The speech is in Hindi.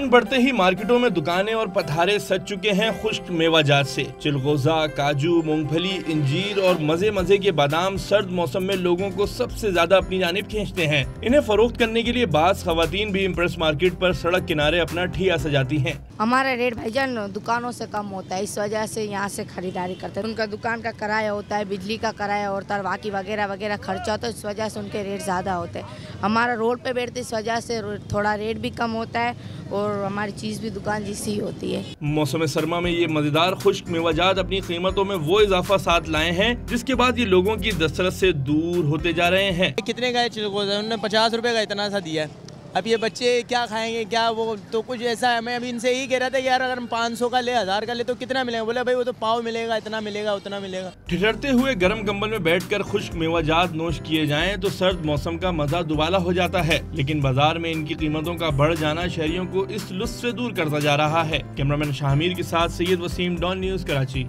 सावन बढ़ते ही मार्केटों में दुकानें और पथारे सज चुके हैं खुश्क मेवाजात से। चिलगोजा, काजू, मूंगफली, इंजीर और मजे मजे के बादाम सर्द मौसम में लोगों को सबसे ज्यादा अपनी जानिब खींचते हैं। इन्हें फरोख्त करने के लिए बाज़ खवातीन भी इम्प्रेस मार्केट पर सड़क किनारे अपना ठिया सजाती हैं। हमारा रेट भाईजान दुकानों से कम होता है, इस वजह से यहाँ से खरीदारी करते हैं। उनका दुकान का किराया होता है, बिजली का किराया होता है, बाकी वगैरह वगैरह खर्चा होता है, इस वजह से उनके रेट ज़्यादा होते हैं। हमारा रोड पे बैठते इस वजह से थोड़ा रेट भी कम होता है और हमारी चीज़ भी दुकान जैसी होती है। मौसम सरमा में ये मजेदार खुश्क मेवाजात अपनी कीमतों में वो इजाफा साथ लाए हैं जिसके बाद ये लोगों की दस्तरस से दूर होते जा रहे हैं। कितने का है चिलगोजा? उन्होंने 50 रुपए का इतना सा दिया है। अब ये बच्चे क्या खाएंगे, क्या वो तो कुछ ऐसा है। मैं अभी इनसे यही कह रहा था यार अगर हम 500 का ले, 1000 का ले तो कितना मिलेगा? बोले भाई वो तो पाव मिलेगा, इतना मिलेगा, उतना मिलेगा। ठिठुरते हुए गर्म कंबल में बैठकर खुश्क मेवाजात नोश किए जाएं तो सर्द मौसम का मजा दुबाला हो जाता है, लेकिन बाजार में इनकी कीमतों का बढ़ जाना शहरियों को इस लुत्फ से दूर करता जा रहा है। कैमरामैन शाहमीर के साथ सैयद वसीम, डॉन न्यूज़, कराची।